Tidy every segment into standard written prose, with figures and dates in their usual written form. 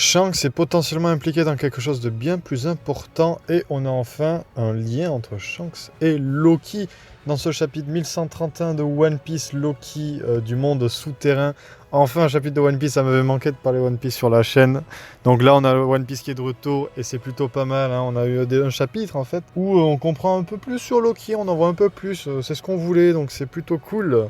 Shanks est potentiellement impliqué dans quelque chose de bien plus important et on a enfin un lien entre Shanks et Loki. Dans ce chapitre 1131 de One Piece, Loki du monde souterrain. Enfin un chapitre de One Piece, ça m'avait manqué de parler One Piece sur la chaîne. Donc là on a One Piece qui est de retour et c'est plutôt pas mal. On a eu un chapitre en fait où on comprend un peu plus sur Loki, on en voit un peu plus, c'est ce qu'on voulait donc c'est plutôt cool.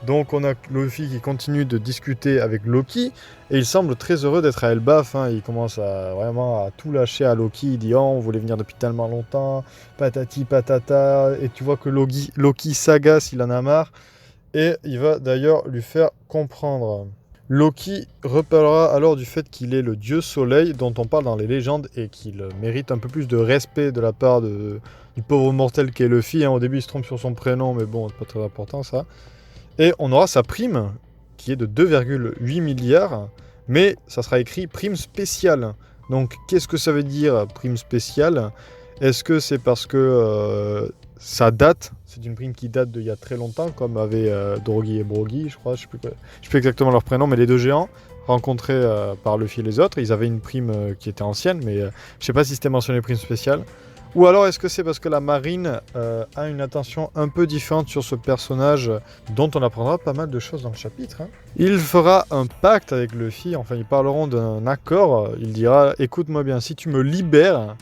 Donc on a Luffy qui continue de discuter avec Loki et il semble très heureux d'être à Elbaf. Il commence vraiment à tout lâcher à Loki. Il dit on voulait venir depuis tellement longtemps, patati patata. Et tu vois que Loki s'agace, il en a marre et il va d'ailleurs lui faire comprendre. Loki reparlera alors du fait qu'il est le dieu soleil dont on parle dans les légendes et qu'il mérite un peu plus de respect de la part du pauvre mortel qu'est Luffy. Au début il se trompe sur son prénom mais bon c'est pas très important ça. Et on aura sa prime, qui est de 2,8 milliards, mais ça sera écrit prime spéciale. Donc, qu'est-ce que ça veut dire, prime spéciale? Est-ce que c'est parce que ça date? C'est une prime qui date d'il y a très longtemps, comme avaient Drogi et Brogy, je crois, je ne sais plus exactement leur prénom, mais les deux géants rencontrés par Luffy et les autres, ils avaient une prime qui était ancienne, mais je ne sais pas si c'était mentionné prime spéciale. Ou alors est-ce que c'est parce que la marine a une attention un peu différente sur ce personnage dont on apprendra pas mal de choses dans le chapitre. Il fera un pacte avec Luffy, enfin ils parleront d'un accord, il dira « Écoute-moi bien, si tu me libères »,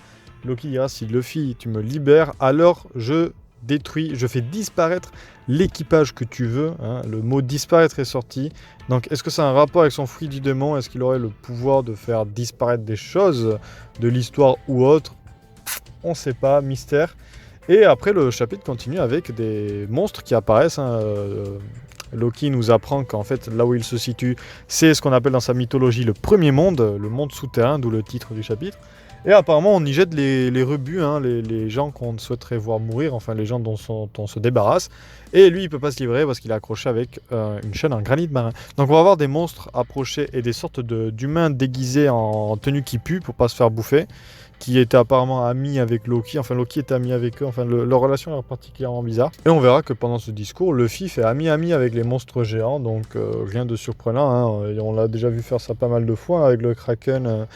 Loki dira « Si Luffy, tu me libères, alors je détruis, je fais disparaître l'équipage que tu veux. » Le mot « disparaître » est sorti. Donc est-ce que ça a un rapport avec son fruit du démon? Est-ce qu'il aurait le pouvoir de faire disparaître des choses de l'histoire ou autre? On sait pas, mystère. Et après, le chapitre continue avec des monstres qui apparaissent. Loki nous apprend qu'en fait, là où il se situe, c'est ce qu'on appelle dans sa mythologie le premier monde, le monde souterrain, d'où le titre du chapitre. Et apparemment, on y jette les rebuts, les gens qu'on souhaiterait voir mourir, enfin les gens dont on se débarrasse. Et lui, il peut pas se livrer parce qu'il est accroché avec une chaîne en granit marin. Donc on va avoir des monstres approchés et des sortes d'humains déguisés en tenue qui pue pour pas se faire bouffer, qui étaient apparemment amis avec Loki. Enfin, Loki était ami avec eux. Enfin, leur relation est particulièrement bizarre. Et on verra que pendant ce discours, Luffy fait ami-ami avec les monstres géants. Donc, rien de surprenant. On l'a déjà vu faire ça pas mal de fois avec le Kraken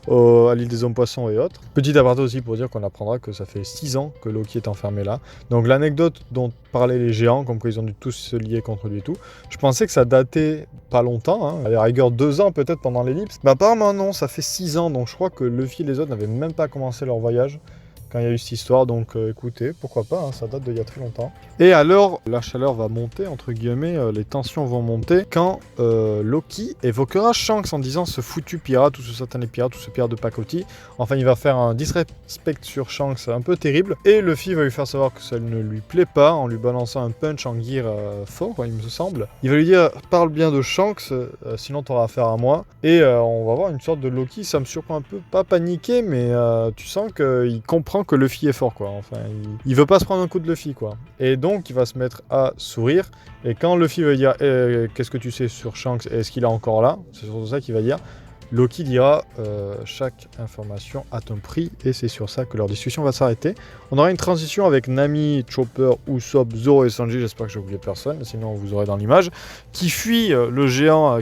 à l'île des hommes poissons et autres. Petit aparté aussi pour dire qu'on apprendra que ça fait 6 ans que Loki est enfermé là. Donc l'anecdote dont parlaient les géants, comme qu'ils ont dû tous se lier contre lui et tout, je pensais que ça datait pas longtemps, à la rigueur 2 ans peut-être pendant l'ellipse. Mais apparemment non, ça fait 6 ans, donc je crois que Luffy et les autres n'avaient même pas commencé leur voyage quand il y a eu cette histoire, donc écoutez, pourquoi pas, ça date d'il y a très longtemps. Et alors, la chaleur va monter, entre guillemets, les tensions vont monter, quand Loki évoquera Shanks en disant ce foutu pirate, ou ce satané pirate, ou ce pirate de pacotille. Enfin, il va faire un disrespect sur Shanks un peu terrible, et Luffy va lui faire savoir que ça ne lui plaît pas, en lui balançant un punch en gear fort, il me semble. Il va lui dire, parle bien de Shanks, sinon t'auras affaire à moi. Et on va voir une sorte de Loki, ça me surprend un peu, pas paniqué, mais tu sens qu'il comprend que Luffy est fort, quoi. Enfin, il veut pas se prendre un coup de Luffy, quoi. Et donc, il va se mettre à sourire. Et quand Luffy va dire qu'est-ce que tu sais sur Shanks, est-ce qu'il est encore là? C'est surtout ça qu'il va dire. Loki dira chaque information a un prix et c'est sur ça que leur discussion va s'arrêter. On aura une transition avec Nami, Chopper, Usopp, Zoro et Sanji, j'espère que j'ai oublié personne, sinon vous aurez dans l'image, qui fuit le géant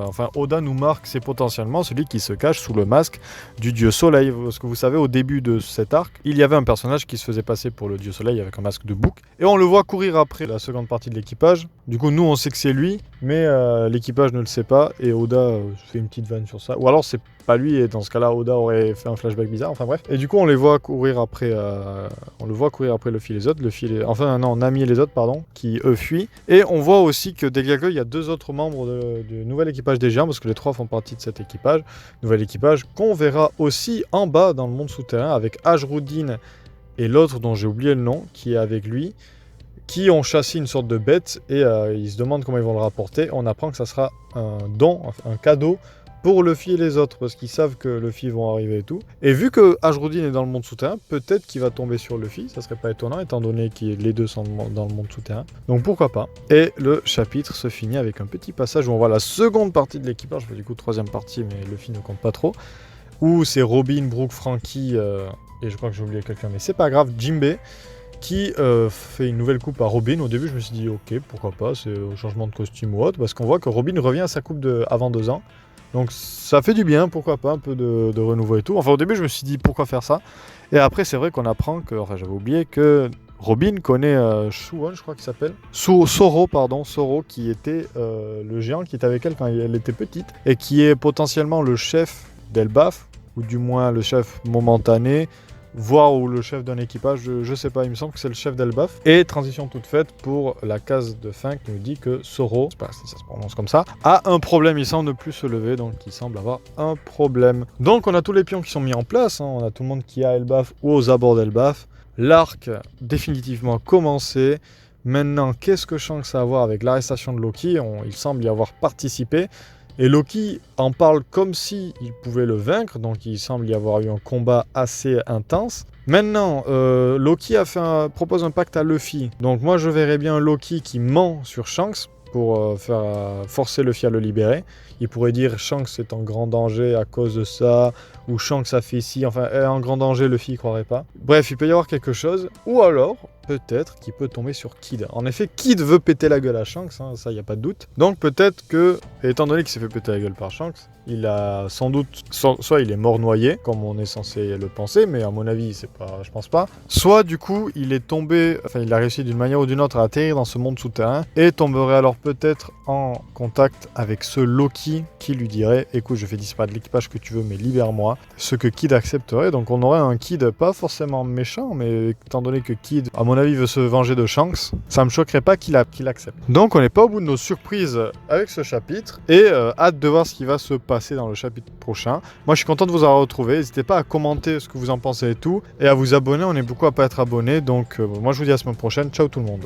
enfin Oda nous marque, c'est potentiellement celui qui se cache sous le masque du dieu soleil. Parce que vous savez, au début de cet arc, il y avait un personnage qui se faisait passer pour le dieu soleil avec un masque de bouc et on le voit courir après la seconde partie de l'équipage. Du coup, nous on sait que c'est lui, mais l'équipage ne le sait pas et Oda fait une petite vanne sur ça. Ou alors c'est pas lui et dans ce cas-là Oda aurait fait un flashback bizarre, enfin bref. Et du coup on les voit courir après Luffy et les autres, Nami et les autres pardon, qui eux fuient. Et on voit aussi que derrière eux il y a 2 autres membres du nouvel équipage des géants, parce que les 3 font partie de cet équipage, nouvel équipage qu'on verra aussi en bas dans le monde souterrain avec Ajrudin et l'autre dont j'ai oublié le nom qui est avec lui, qui ont chassé une sorte de bête et ils se demandent comment ils vont le rapporter. On apprend que ça sera un don, un cadeau pour Luffy et les autres, parce qu'ils savent que Luffy vont arriver et tout. Et vu que Ajrudin est dans le monde souterrain, peut-être qu'il va tomber sur Luffy, ça serait pas étonnant, étant donné que les deux sont dans le monde souterrain. Donc pourquoi pas. Et le chapitre se finit avec un petit passage où on voit la seconde partie de l'équipage, du coup 3e partie, mais Luffy ne compte pas trop, où c'est Robin, Brook, Franky, et je crois que j'ai oublié quelqu'un, mais c'est pas grave, Jinbei, qui fait une nouvelle coupe à Robin. Au début, je me suis dit, ok, pourquoi pas, c'est au changement de costume ou autre, parce qu'on voit que Robin revient à sa coupe avant 2 ans. Donc ça fait du bien, pourquoi pas, un peu de renouveau et tout. Enfin au début je me suis dit pourquoi faire ça. Et après c'est vrai qu'on apprend que, enfin j'avais oublié que Robin connaît Shuon, je crois qu'il s'appelle. Soro, pardon, Soro, qui était le géant qui était avec elle quand elle était petite. Et qui est potentiellement le chef d'Elbaf, ou du moins le chef momentané, voire ou le chef d'un équipage, je sais pas, il me semble que c'est le chef d'Elbaf. Et transition toute faite pour la case de fin qui nous dit que Soro, je sais pas si ça se prononce comme ça, a un problème, il semble ne plus se lever, donc il semble avoir un problème. Donc on a tous les pions qui sont mis en place, hein, on a tout le monde qui est à Elbaf ou aux abords d'Elbaf. L'arc définitivement commencé. Maintenant, qu'est-ce que Shanks a à voir avec l'arrestation de Loki? Il semble y avoir participé. Et Loki en parle comme si il pouvait le vaincre, donc il semble y avoir eu un combat assez intense. Maintenant, Loki propose un pacte à Luffy. Donc moi je verrais bien Loki qui ment sur Shanks pour forcer Luffy à le libérer. Il pourrait dire Shanks est en grand danger à cause de ça, ou Shanks a fait ci, enfin est en grand danger, Luffy ne croirait pas. Bref, il peut y avoir quelque chose, ou alors peut-être qu'il peut tomber sur Kid. En effet, Kid veut péter la gueule à Shanks, hein, ça y a pas de doute. Donc peut-être que, étant donné qu'il s'est fait péter la gueule par Shanks, il a sans doute, soit il est mort noyé, comme on est censé le penser, mais à mon avis, c'est pas, je pense pas. Soit du coup, il est tombé, enfin il a réussi d'une manière ou d'une autre à atterrir dans ce monde souterrain, et tomberait alors peut-être en contact avec ce Loki qui lui dirait, écoute, je fais disparaître l'équipage que tu veux, mais libère-moi. Ce que Kid accepterait, donc on aurait un Kid pas forcément méchant, mais étant donné que Kid, à mon avis, veut se venger de Shanks, ça me choquerait pas qu'il accepte. Donc on n'est pas au bout de nos surprises avec ce chapitre, et hâte de voir ce qui va se passer dans le chapitre prochain. Moi je suis content de vous avoir retrouvé, n'hésitez pas à commenter ce que vous en pensez et tout, et à vous abonner, on est beaucoup à pas être abonnés, donc moi je vous dis à la semaine prochaine, ciao tout le monde.